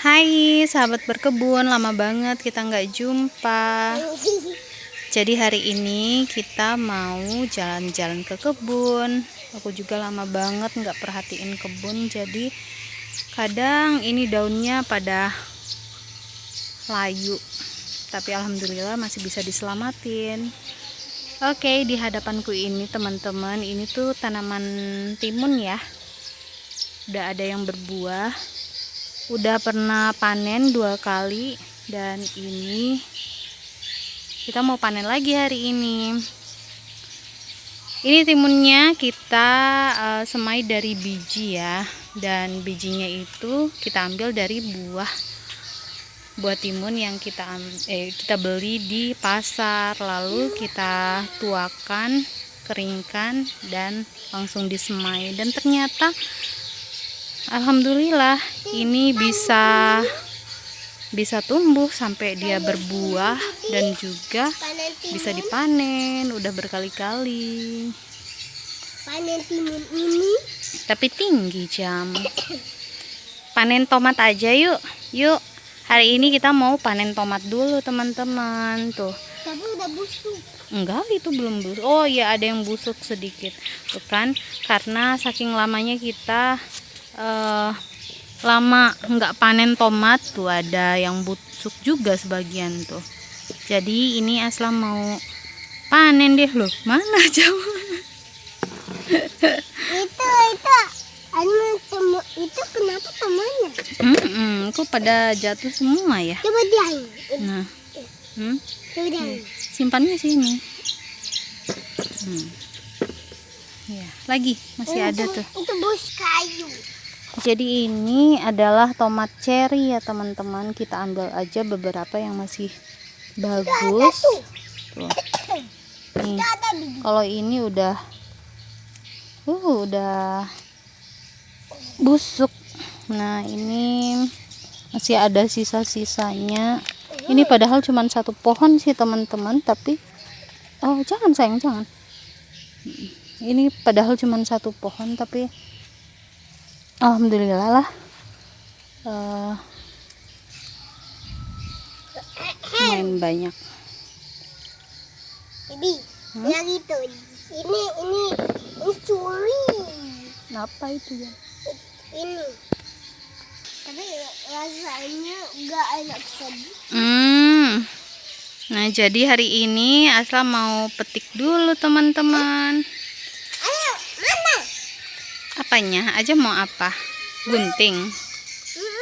Hai sahabat berkebun, lama banget kita nggak jumpa. Jadi hari ini kita mau jalan-jalan ke kebun. Aku juga lama banget nggak perhatiin kebun, jadi kadang ini daunnya pada layu, tapi alhamdulillah masih bisa diselamatin. Oke, di hadapanku ini teman-teman, ini tuh tanaman timun ya. Udah ada yang berbuah. Udah pernah panen 2 kali, dan ini kita mau panen lagi hari ini. Ini timunnya kita semai dari biji ya, dan bijinya itu kita ambil dari buah timun yang kita beli di pasar, lalu kita tuakan, keringkan, dan langsung disemai. Dan ternyata alhamdulillah ini bisa tumbuh sampai dia berbuah dan juga bisa dipanen. Udah berkali-kali panen timun ini, tapi tinggi jam. Panen tomat aja yuk. Hari ini kita mau panen tomat dulu teman-teman. Tuh, tapi udah busuk. Enggak, itu belum busuk. Oh iya, ada yang busuk sedikit. Tuh kan, karena saking lamanya kita lama nggak panen tomat, tuh ada yang busuk juga sebagian tuh. Jadi ini Aslam mau panen deh loh. Mana jauh? itu kenapa temannya? Kok pada jatuh semua ya? Coba dia. Nah, Coba dia. simpannya sini. Ya, lagi masih ada tuh. Itu bus kayu. Jadi ini adalah tomat cherry ya teman-teman. Kita ambil aja beberapa yang masih bagus. Tuh. Nih, kalau ini udah busuk. Nah, ini masih ada sisa-sisanya. Ini padahal cuma satu pohon sih teman-teman, tapi jangan sayang, jangan. Ini padahal cuma satu pohon, tapi alhamdulillah lah. Lumayan banyak. Bibi, yang itu. Ini curi. Apa itu ya? Ini. Tapi rasanya enggak enak sedih. Nah, jadi hari ini Asla mau petik dulu teman-teman. Ayo, mana? Apanya? Aja mau apa? Gunting.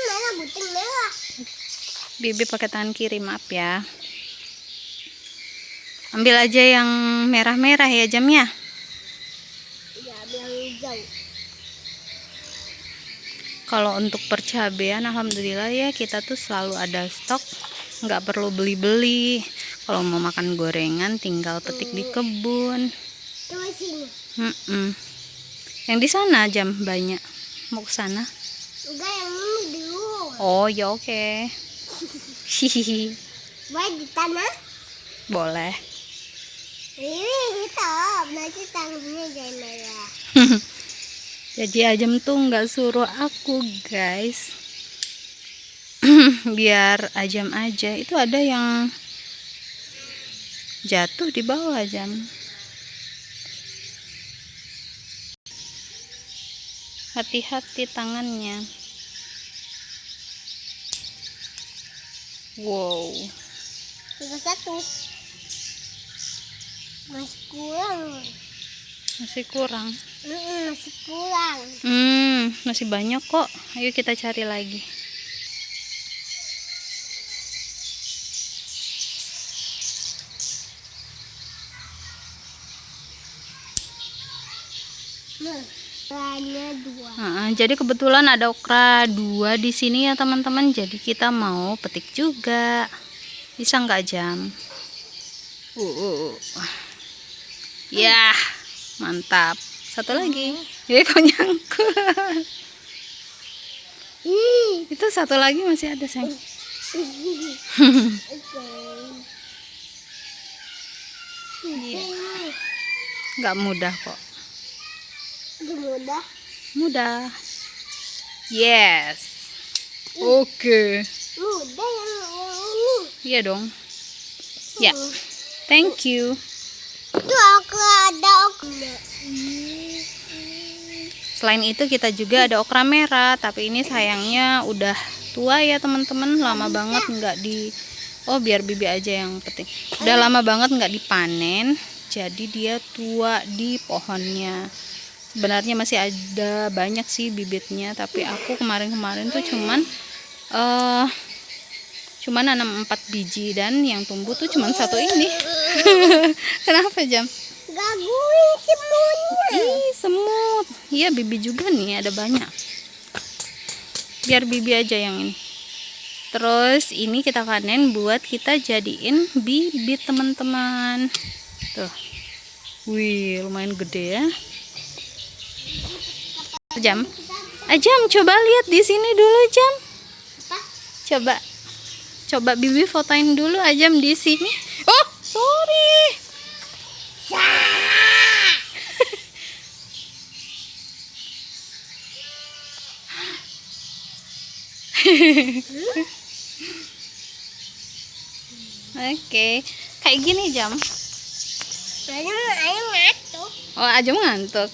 Mana gunting merah? Bibi pakai tangan kiri, maaf ya. Ambil aja yang merah-merah ya jamnya. Ya, biar hijau. Kalau untuk percabean alhamdulillah ya, kita tuh selalu ada stok, nggak perlu beli-beli. Kalau mau makan gorengan tinggal petik di kebun. Coba sini. Yang di sana jam banyak. Mau ke sana? Enggak, yang ini dulu. Oh ya, oke. Hihihi. Boleh di tanah? Boleh. Ini hitam, nanti tangannya jadi merah. Jadi Ajam tuh nggak suruh aku guys. Biar Ajam aja. Itu ada yang jatuh di bawah Ajam. Hati-hati tangannya. Wow. Tinggal satu. Masih kurang. Masih kurang. Masih kurang. Masih banyak kok. Ayo kita cari lagi. Hanya 2. Jadi kebetulan ada okra 2 di sini ya teman-teman. Jadi kita mau petik juga. Bisa nggak jam? Ya, mantap. Satu lagi. Kok nyangkut. Itu satu lagi masih ada sayang. Nggak mudah kok. Mudah. Mudah. Yes. Oke. Mudah yang ini. Iya dong. Ya. Thank you. Itu aku ada okra. Selain itu kita juga ada okra merah, tapi ini sayangnya udah tua ya teman-teman, lama banget nggak di. Oh biar bibi aja yang petik. Udah lama banget nggak dipanen, jadi dia tua di pohonnya. Sebenarnya masih ada banyak sih bibitnya, tapi aku kemarin-kemarin tuh cuman nanam 4 biji dan yang tumbuh tuh cuman satu ini. Kenapa Jam? Gangguin semuanya. Ih, semut. Iya, bibi juga nih ada banyak. Biar bibi aja yang ini. Terus ini kita panen buat kita jadiin bibit teman-teman. Tuh. Wih, lumayan gede ya. Jam. Jam, coba lihat di sini dulu, Jam. Coba bibi fotoin dulu Ajam di sini. Oh, sorry. Oke, kayak gini Jam. Ayo ngantuk. Oh, Ajam ngantuk.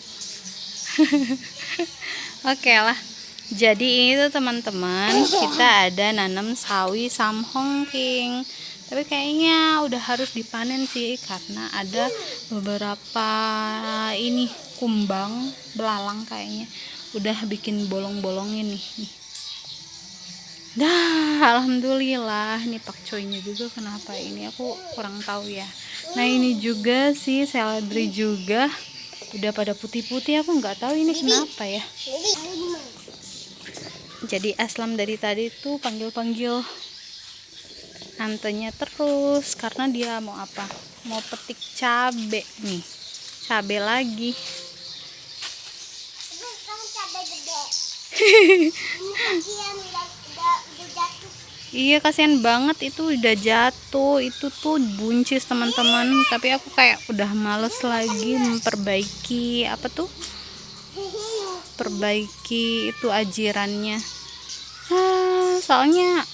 Oke lah. Jadi itu teman-teman, kita ada nanam sawi samhongking. Tapi kayaknya udah harus dipanen sih karena ada beberapa ini kumbang belalang kayaknya udah bikin bolong-bolongin nih. Dah, alhamdulillah. Ini pakcoynya juga kenapa ini aku kurang tahu ya. Nah ini juga sih seledri juga udah pada putih-putih, aku nggak tahu ini kenapa ya. Jadi Aslam dari tadi tuh panggil-panggil tantenya terus karena dia mau apa? Mau petik cabe nih. Cabe lagi. Iya, kasihan banget itu udah jatuh. Itu tuh buncis teman-teman. Tapi aku kayak udah males lagi memperbaiki apa tuh? Perbaiki itu ajirannya. Soalnya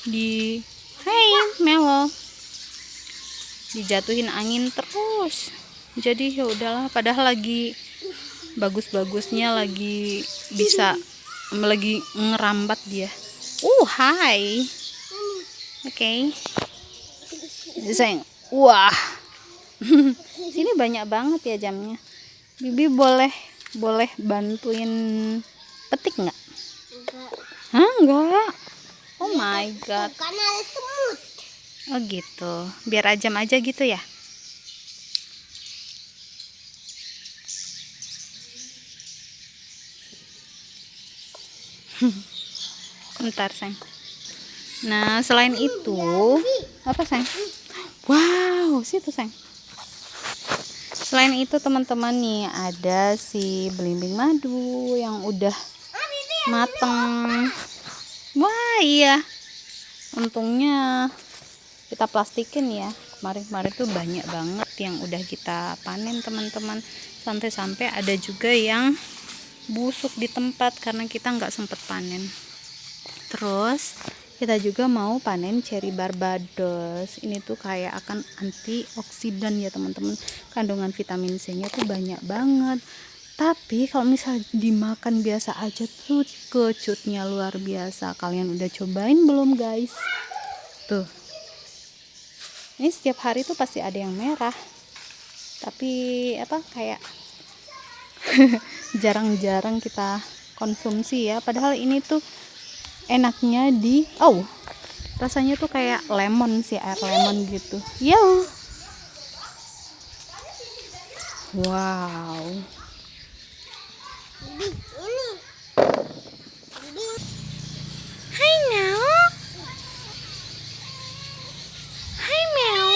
hey Melo dijatuhin angin terus. Jadi ya udahlah, padahal lagi bagus-bagusnya, lagi bisa lagi ngerambat dia. Hai. Oke. Sayang. Wah. Sini banyak banget ya jamnya. Bibi boleh bantuin petik nggak? Hah, enggak. Oh my god. Karena ada semut. Oh gitu. Biar Ajam aja gitu ya. Bentar, sayang. Nah, selain itu, apa, sayang? Wow, situ, sayang. Selain itu teman-teman nih ada si belimbing madu yang udah mateng. Wah iya, untungnya kita plastikin ya. Kemarin-kemarin tuh banyak banget yang udah kita panen teman-teman, sampai ada juga yang busuk di tempat karena kita nggak sempet panen. Terus kita juga mau panen cherry barbados. Ini tuh kayak akan antioksidan ya teman-teman, kandungan vitamin C nya tuh banyak banget. Tapi kalau misal dimakan biasa aja tuh kecutnya luar biasa. Kalian udah cobain belum guys? Tuh, ini setiap hari tuh pasti ada yang merah, tapi apa kayak jarang-jarang kita konsumsi ya. Padahal ini tuh enaknya rasanya tuh kayak lemon sih, air lemon gitu. Yo, wow. Hai Mel. Hai Mel.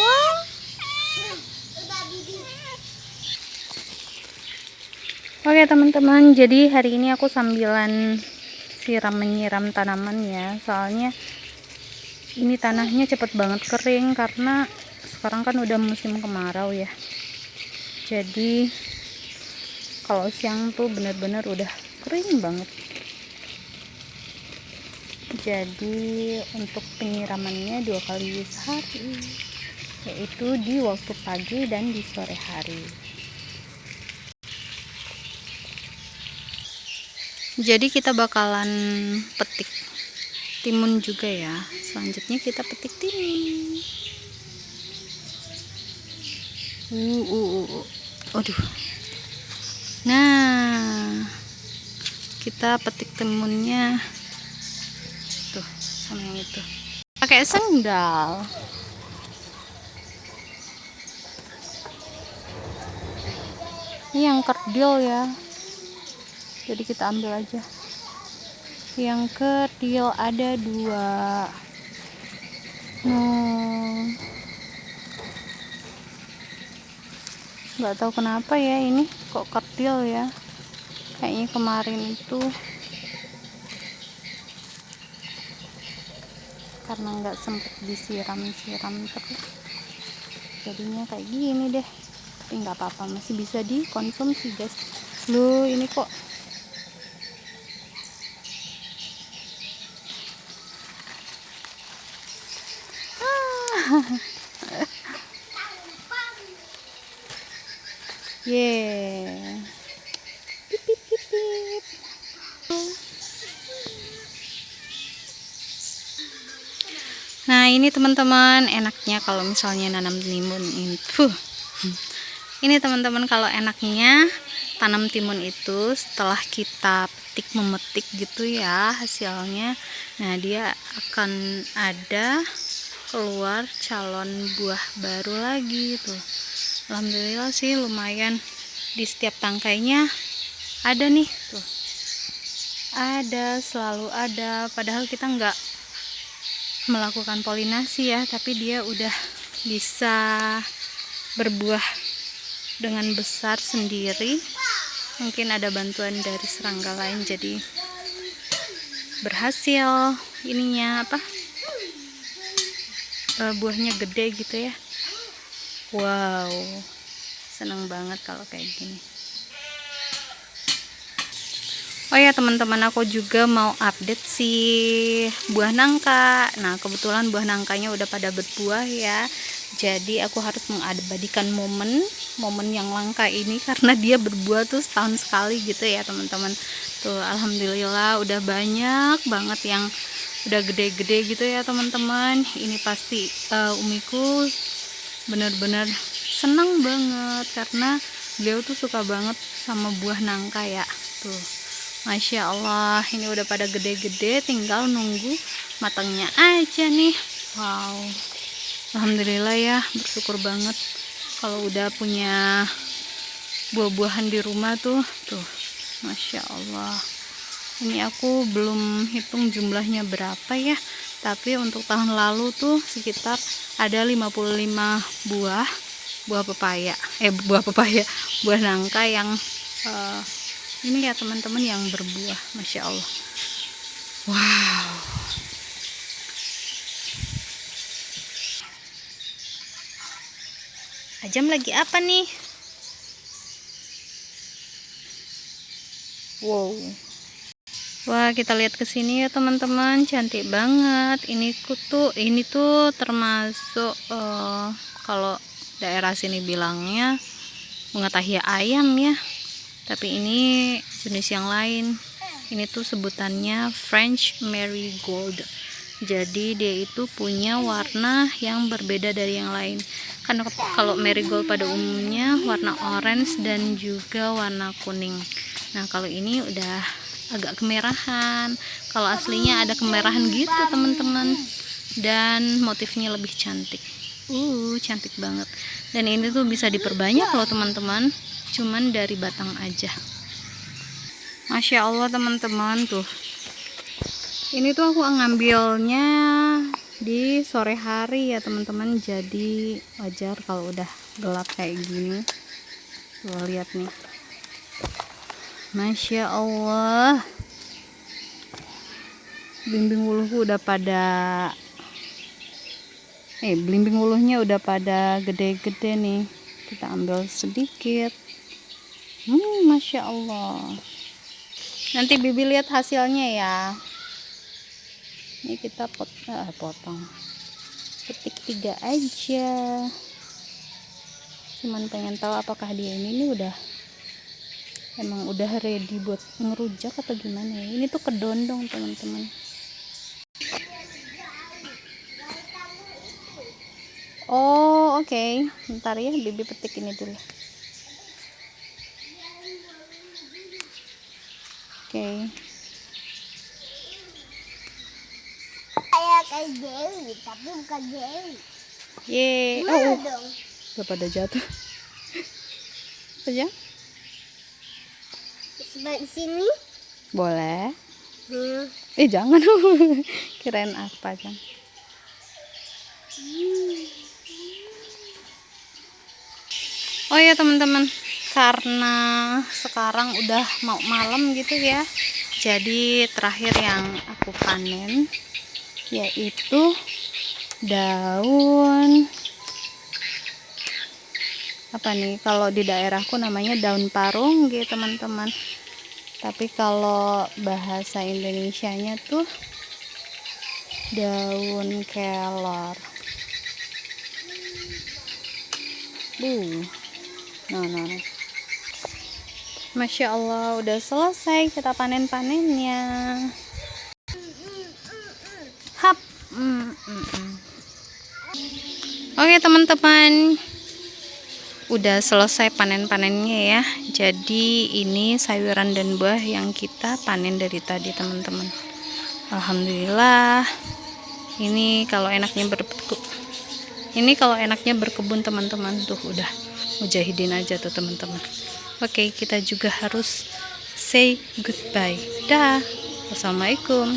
Oke teman-teman, jadi hari ini aku sambilan menyiram tanaman ya, soalnya ini tanahnya cepet banget kering karena sekarang kan udah musim kemarau ya. Jadi kalau siang tuh bener-bener udah kering banget. Jadi untuk penyiramannya 2 kali sehari, yaitu di waktu pagi dan di sore hari. Jadi kita bakalan petik timun juga ya. Selanjutnya kita petik timun. Aduh. Nah, kita petik timunnya tuh sama yang itu. Pakai sendal. Ini yang kerdil ya. Jadi kita ambil aja. Yang kerdil ada 2. Nggak tahu kenapa ya ini kok kerdil ya. Kayaknya kemarin itu karena nggak sempet disiram-siram terus, jadinya kayak gini deh. Tapi nggak apa-apa, masih bisa dikonsumsi guys. Loh ini kok yeah. Pip, pip, pip, pip. Nah ini teman-teman, enaknya kalau misalnya nanam timun itu ini teman-teman, kalau enaknya tanam timun itu setelah kita petik memetik gitu ya hasilnya. Nah dia akan ada keluar calon buah baru lagi tuh. Alhamdulillah sih lumayan, di setiap tangkainya ada nih tuh, ada, selalu ada. Padahal kita nggak melakukan polinasi ya, tapi dia udah bisa berbuah dengan besar sendiri. Mungkin ada bantuan dari serangga lain, jadi berhasil ininya apa, buahnya gede gitu ya. Wow, seneng banget kalau kayak gini. Oh ya teman-teman, aku juga mau update si buah nangka. Nah kebetulan buah nangkanya udah pada berbuah ya. Jadi aku harus mengabadikan momen yang langka ini, karena dia berbuah tuh setahun sekali gitu ya teman-teman. Tuh alhamdulillah udah banyak banget yang udah gede-gede gitu ya teman-teman. Ini pasti umiku bener-bener senang banget, karena beliau tuh suka banget sama buah nangka ya. Tuh Masya Allah, ini udah pada gede-gede, tinggal nunggu matangnya aja nih. Wow, alhamdulillah ya, bersyukur banget kalau udah punya buah-buahan di rumah tuh. Masya Allah. Ini aku belum hitung jumlahnya berapa ya, tapi untuk tahun lalu tuh sekitar ada 55 buah pepaya, buah nangka yang ini ya teman-teman yang berbuah. Masya Allah. Wow. Ajam lagi apa nih? Wow. Wah, kita lihat ke sini ya teman-teman, cantik banget. Ini tuh termasuk kalau daerah sini bilangnya bunga tahia ayam ya. Tapi ini jenis yang lain. Ini tuh sebutannya French Marigold. Jadi dia itu punya warna yang berbeda dari yang lain. Karena kalau marigold pada umumnya warna orange dan juga warna kuning. Nah kalau ini udah agak kemerahan. Kalau aslinya ada kemerahan gitu teman-teman. Dan motifnya lebih cantik. Cantik banget. Dan ini tuh bisa diperbanyak loh teman-teman. Cuman dari batang aja. Masya Allah teman-teman tuh. Ini tuh aku ngambilnya di sore hari ya teman-teman. Jadi wajar kalau udah gelap kayak gini. Tuh lihat nih. Masya Allah. Belimbing wuluhku udah pada belimbing wuluhnya udah pada gede-gede nih. Kita ambil sedikit. Masya Allah. Nanti Bibi lihat hasilnya ya. Ini kita potong, petik 3 aja. Cuman pengen tahu apakah dia ini emang udah ready buat ngerujak atau gimana ya. Ini tuh kedondong teman-teman. Oh oke. Bentar ya, bibi petik ini dulu. Oke. Kayak Dewi, tapi bukan Dewi. Yeay. Gimana dong? Udah pada jatuh. Saja? Sebelah sini. Boleh. Hmm. Jangan. Kirain apa kan? Oh ya teman-teman, karena sekarang udah mau malam gitu ya, jadi terakhir yang aku panen yaitu daun apa nih, kalau di daerahku namanya daun parung gitu teman-teman, tapi kalau bahasa Indonesianya tuh daun kelor. Nah. Masya Allah, udah selesai kita panen-panennya. Hap. Oke teman-teman, udah selesai panen-panennya ya. Jadi ini sayuran dan buah yang kita panen dari tadi teman-teman. Alhamdulillah. Ini kalau enaknya berkebun teman-teman, tuh udah mujahidin aja tuh teman-teman. Oke, kita juga harus say goodbye. Dah. Wassalamualaikum.